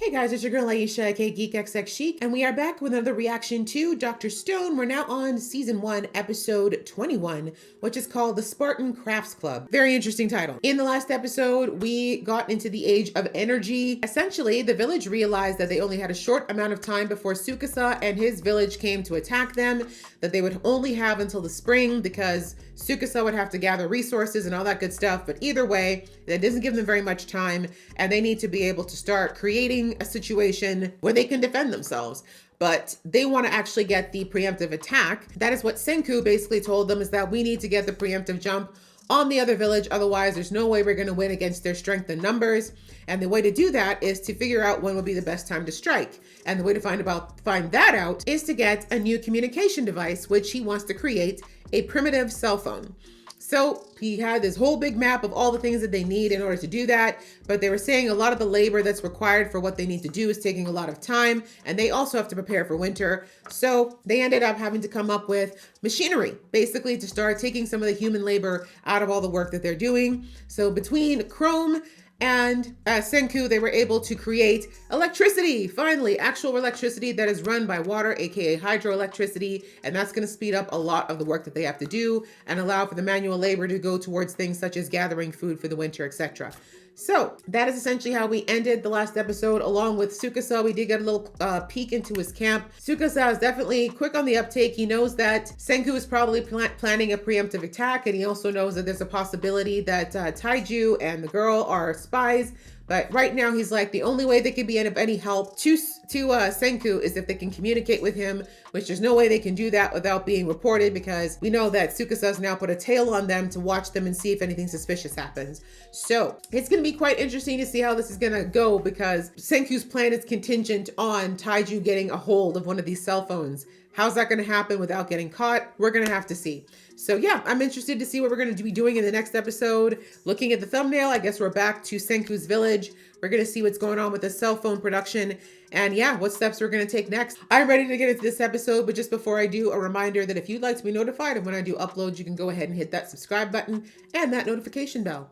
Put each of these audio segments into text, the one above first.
Hey guys, it's your girl Aisha, aka Geek XX Chic, and we are back with another reaction to Dr. Stone. We're now on season 1, episode 21, which is called The Spartan Crafts Club. Very interesting title. In the last episode, we got into the age of energy. Essentially, the village realized that they only had a short amount of time before Tsukasa and his village came to attack them, that they would only have until the spring because Tsukasa would have to gather resources and all that good stuff. But either way, that doesn't give them very much time, and they need to be able to start creating a situation where they can defend themselves. But they want to actually get the preemptive attack. That is what Senku basically told them, is that we need to get the preemptive jump on the other village. Otherwise, there's no way we're going to win against their strength in numbers. And the way to do that is to figure out when would be the best time to strike. And the way to find that out is to get a new communication device, which he wants to create, a primitive cell phone. So he had this whole big map of all the things that they need in order to do that. But they were saying a lot of the labor that's required for what they need to do is taking a lot of time. And they also have to prepare for winter. So they ended up having to come up with machinery, basically to start taking some of the human labor out of all the work that they're doing. So between Chrome and Senku, they were able to create electricity, finally, actual electricity that is run by water, aka hydroelectricity, and that's going to speed up a lot of the work that they have to do and allow for the manual labor to go towards things such as gathering food for the winter, etc. So that is essentially how we ended the last episode. Along with Tsukasa, we did get a little peek into his camp. Tsukasa is definitely quick on the uptake. He knows that Senku is probably planning a preemptive attack, and he also knows that there's a possibility that Taiju and the girl are spies. But right now, he's like, the only way they could be of any help to Senku is if they can communicate with him, which there's no way they can do that without being reported, because we know that Tsukasa's now put a tail on them to watch them and see if anything suspicious happens. So it's going to be quite interesting to see how this is going to go, because Senku's plan is contingent on Taiju getting a hold of one of these cell phones. How's that going to happen without getting caught? We're going to have to see. So yeah, I'm interested to see what we're going to be doing in the next episode. Looking at the thumbnail, I guess we're back to Senku's village. We're going to see what's going on with the cell phone production and yeah, what steps we're going to take next. I'm ready to get into this episode, but just before I do, a reminder that if you'd like to be notified of when I do upload, you can go ahead and hit that subscribe button and that notification bell.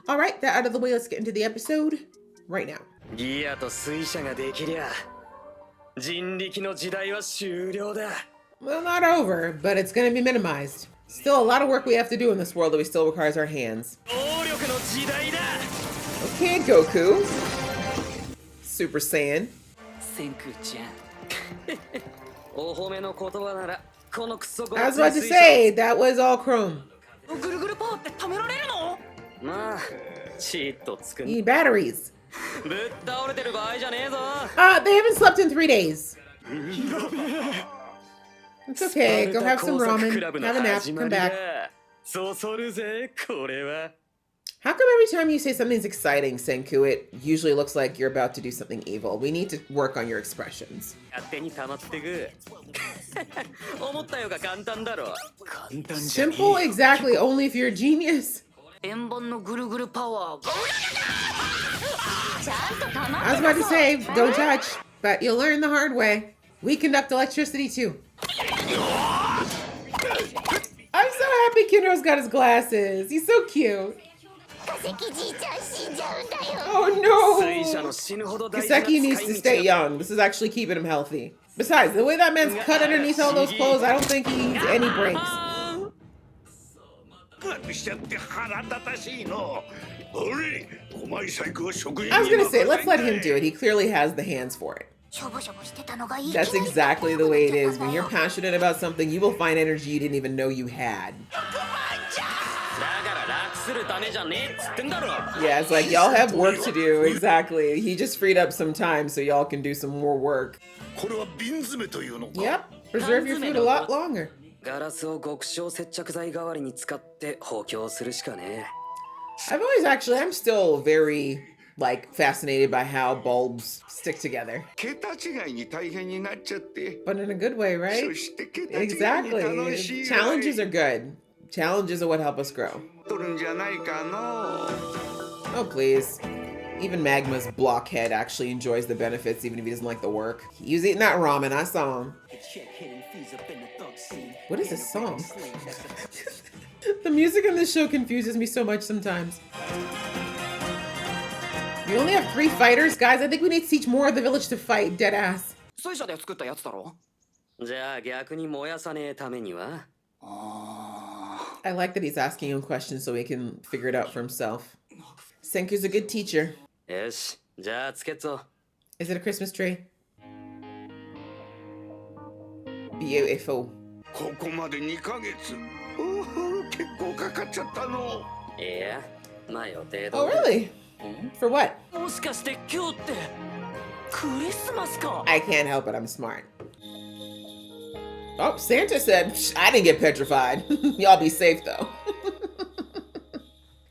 All right, that out of the way, let's get into the episode right now. Well, not over, but it's going to be minimized. Still a lot of work we have to do in this world that we still requires our hands. Okay, Goku. Super Saiyan. I was about to say, that was all Chrome. Need batteries. They haven't slept in 3 days. It's okay, go have some ramen, have a nap, come back. How come every time you say something's exciting, Senku, it usually looks like you're about to do something evil? We need to work on your expressions. Simple, exactly, only if you're a genius. I was about to say, don't touch, but you'll learn the hard way. We conduct electricity too. I'm so happy Kinro's got his glasses. He's so cute. Oh no! Kiseki needs to stay young. This is actually keeping him healthy. Besides, the way that man's cut underneath all those clothes, I don't think he needs any breaks. I was gonna say, let's let him do it. He clearly has the hands for it. That's exactly the way it is. When you're passionate about something, you will find energy you didn't even know you had. Yeah, it's like y'all have work to do. Exactly. He just freed up some time so y'all can do some more work. Yep. Preserve your food a lot longer. I've always I'm still very fascinated by how bulbs stick together. But in a good way, right? Exactly. Challenges are good. Challenges are what help us grow. Oh, please. Even Magma's blockhead actually enjoys the benefits, even if he doesn't like the work. He was eating that ramen, I saw him. What is this song? The music in this show confuses me so much sometimes. You only have 3 fighters? Guys, I think we need to teach more of the village to fight, dead ass. 水車で作ったやつだろ。じゃあ逆に燃やさねえためには I like that he's asking him questions so he can figure it out for himself. Senku's a good teacher. よし、じゃあつけっぞ。 Is it a Christmas tree? Beautiful. ここまで2ヶ月。結構かかっちゃったの。いや、まあ予定 Oh, 通り。 really? For what? もしかして今日ってクリスマスか。 I can't help it, I'm smart. Oh, Santa said, I didn't get petrified. Y'all be safe, though.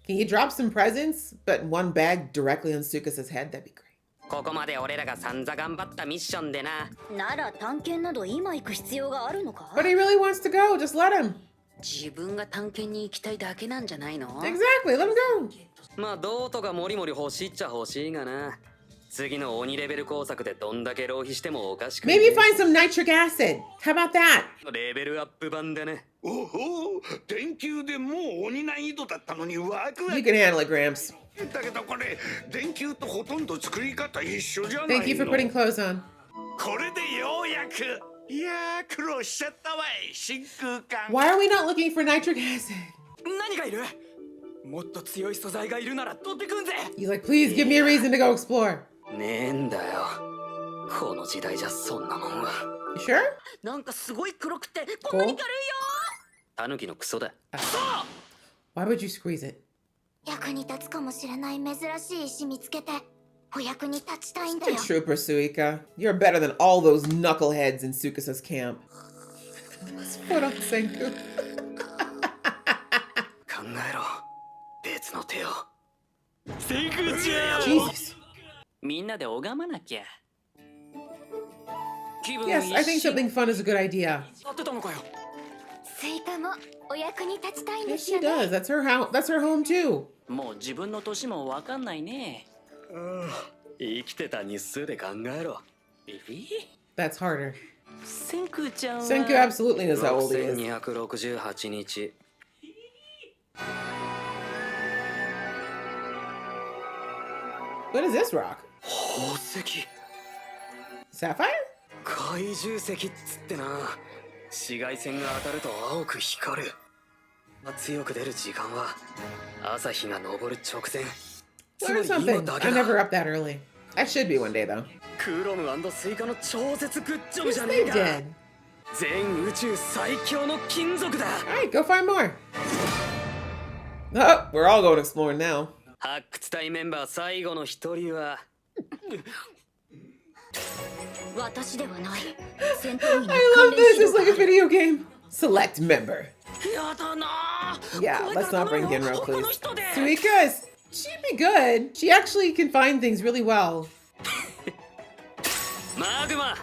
Can you drop some presents, but one bag directly on Sukasa's head? That'd be great. ここまで俺らが散々頑張ったミッションでな。なら探検など今行く必要があるのか But he really wants to go. Just let him. 自分が探検に行きたいだけなんじゃないの Exactly. Let him go. まあどうとかもりもり欲しいっちゃ欲しいがな。次の鬼レベル工作でどんだけ浪費してもおかしくない。 Maybe find some nitric acid. How about that? レベルアップ版でね。おお、電球でもう鬼難易度だったのにワクワ You ク can handle it, Gramps. だけどこれ電球とほとんど作り方一緒じゃないの。 Thank you for putting clothes on. これでようやく。いやー苦労しちゃったわい真空管。 Why are we not looking for nitric acid? 何がいる？もっと強い素材がいるなら取ってくんぜ。 He's like, please give me a reason to go explore. ねえんだよ。この時代じゃそんなもんは。 You sure? なんかすごい黒くてこんなに軽いよ。タヌキのクソだ。 Why would you squeeze it? 役に立つかもしれない珍しい石見つけてお役に立ちたいんだ Good よ trooper, Suika. You're better than all those knuckleheads in Sukasa's camp. His foot on Senku. 考えろ。別の手を。センクちゃん。 Jesus. みんなで拝まなきゃ。気分 Yes, I think 一新 something fun is a good idea. やってたのかよ。スイカもお役に立ちたいんで Yes, す she よね does. That's her house. That's her home too. もう自分の年もわかんないね。生きてた日数で考えろ。That's harder. センクちゃんは。 Senku absolutely knows how old he is. 6268日。 What is this rock? 宝石。 Sapphire? 怪獣石っつってな。紫外線が当たると青く光る。強く出る時間は朝日が昇る直前。 Learn つまり今 something. だ I'm けだ。 never up that early. I should be one day though. クロム&スイカの超絶グッジョブ Yes, じゃね they えか。 did. 全宇宙最強の金属だ。 All right, go find more. Oh, we're all going exploring now. 発掘隊メンバー最後の一人は私ではない戦闘員の I 訓 love 練 this. 士 It's like a video game. Select member. やだな。 Yeah, let's not bring Genro, 他の please. 人で。 Suika is, she'd be good. She actually can find things really well. マグマ。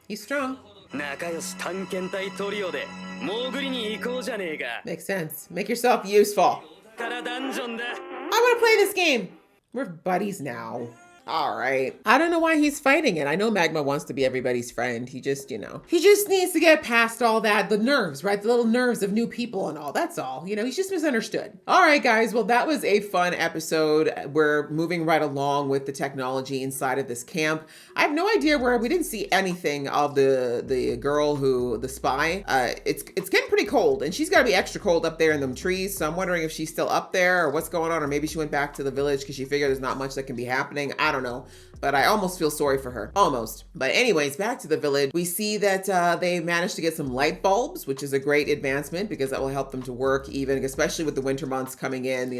He's strong. 仲良し探検隊トリオで潜りに行こうじゃねえか。 Makes sense. Make yourself useful. からダンジョンだ。 I want to play this game. We're buddies now. All right. I don't know why he's fighting it. I know Magma wants to be everybody's friend. He just, he just needs to get past all that, the nerves, right? The little nerves of new people and all. That's all. He's just misunderstood. All right, guys. Well, that was a fun episode. We're moving right along with the technology inside of this camp. I have no idea where we didn't see anything of the girl the spy. It's getting pretty cold and she's got to be extra cold up there in them trees. So I'm wondering if she's still up there or what's going on, or maybe she went back to the village because she figured there's not much that can be happening. I don't know, but I almost feel sorry for her. Almost. But anyways, back to the village. We see that they managed to get some light bulbs, which is a great advancement because that will help them to work even, especially with the winter months coming in,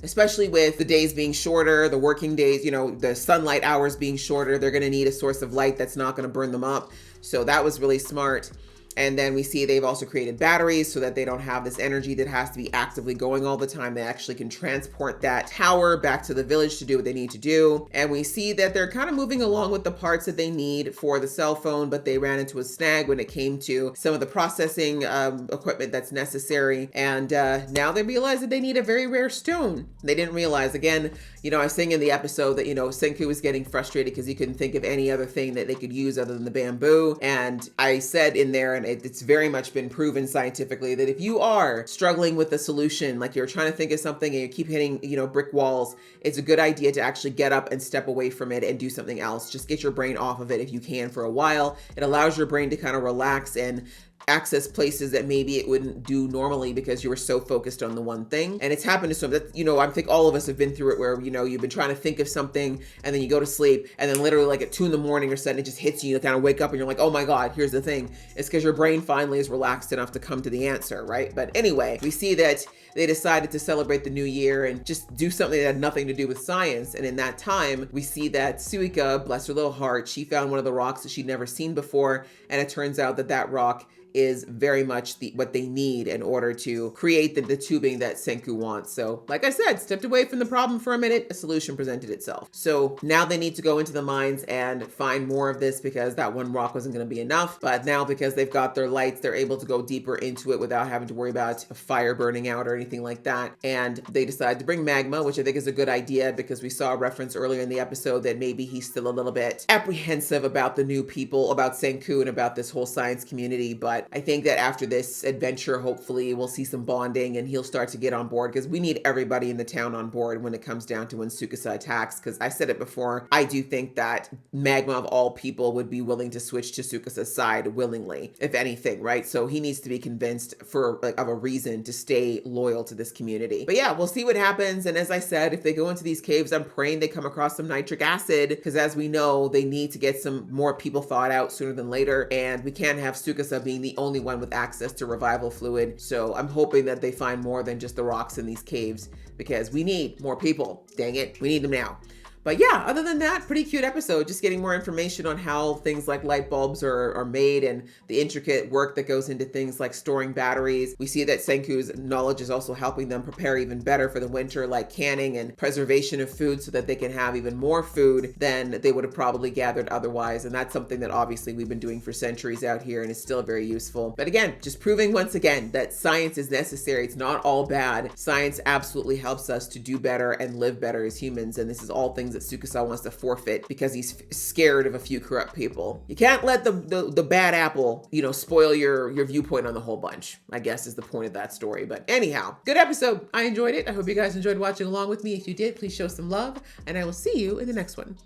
especially with the days being shorter, the working days, the sunlight hours being shorter, they're going to need a source of light that's not going to burn them up. So that was really smart. And then we see they've also created batteries so that they don't have this energy that has to be actively going all the time. They actually can transport that tower back to the village to do what they need to do. And we see that they're kind of moving along with the parts that they need for the cell phone, but they ran into a snag when it came to some of the processing equipment that's necessary. And now they realize that they need a very rare stone. They didn't realize, again, I was saying in the episode that, Senku was getting frustrated because he couldn't think of any other thing that they could use other than the bamboo. And I said in there, and and it's very much been proven scientifically that if you are struggling with a solution, like you're trying to think of something and you keep hitting, brick walls, it's a good idea to actually get up and step away from it and do something else. Just get your brain off of it if you can for a while. It allows your brain to kind of relax and access places that maybe it wouldn't do normally because you were so focused on the one thing. And it's happened to some that, I think all of us have been through it where, you've been trying to think of something and then you go to sleep and then literally like at 2 a.m. or sudden it just hits you, you kind of wake up and you're like, oh my God, here's the thing. It's because your brain finally is relaxed enough to come to the answer, right? But anyway, we see that they decided to celebrate the new year and just do something that had nothing to do with science. And in that time, we see that Suika, bless her little heart, she found one of the rocks that she'd never seen before. And it turns out that that rock is very much what they need in order to create the tubing that Senku wants. So like I said, stepped away from the problem for a minute, a solution presented itself. So now they need to go into the mines and find more of this because that one rock wasn't going to be enough. But now because they've got their lights, they're able to go deeper into it without having to worry about a fire burning out or anything like that. And they decide to bring magma, which I think is a good idea because we saw a reference earlier in the episode that maybe he's still a little bit apprehensive about the new people, about Senku and about this whole science community. But I think that after this adventure, hopefully we'll see some bonding and he'll start to get on board because we need everybody in the town on board when it comes down to when Tsukasa attacks. Because I said it before, I do think that Magma of all people would be willing to switch to Tsukasa's side willingly, if anything, right? So he needs to be convinced of a reason to stay loyal to this community. But yeah, we'll see what happens. And as I said, if they go into these caves, I'm praying they come across some nitric acid because as we know, they need to get some more people thawed out sooner than later. And we can't have Tsukasa being the only one with access to revival fluid. So I'm hoping that they find more than just the rocks in these caves because we need more people. Dang it, we need them now. But yeah, other than that, pretty cute episode. Just getting more information on how things like light bulbs are made and the intricate work that goes into things like storing batteries. We see that Senku's knowledge is also helping them prepare even better for the winter, like canning and preservation of food so that they can have even more food than they would have probably gathered otherwise. And that's something that obviously we've been doing for centuries out here and is still very useful. But again, just proving once again that science is necessary. It's not all bad. Science absolutely helps us to do better and live better as humans. And this is all things that Tsukasa wants to forfeit because he's scared of a few corrupt people. You can't let the bad apple, spoil your viewpoint on the whole bunch, I guess is the point of that story. But anyhow, good episode. I enjoyed it. I hope you guys enjoyed watching along with me. If you did, please show some love and I will see you in the next one.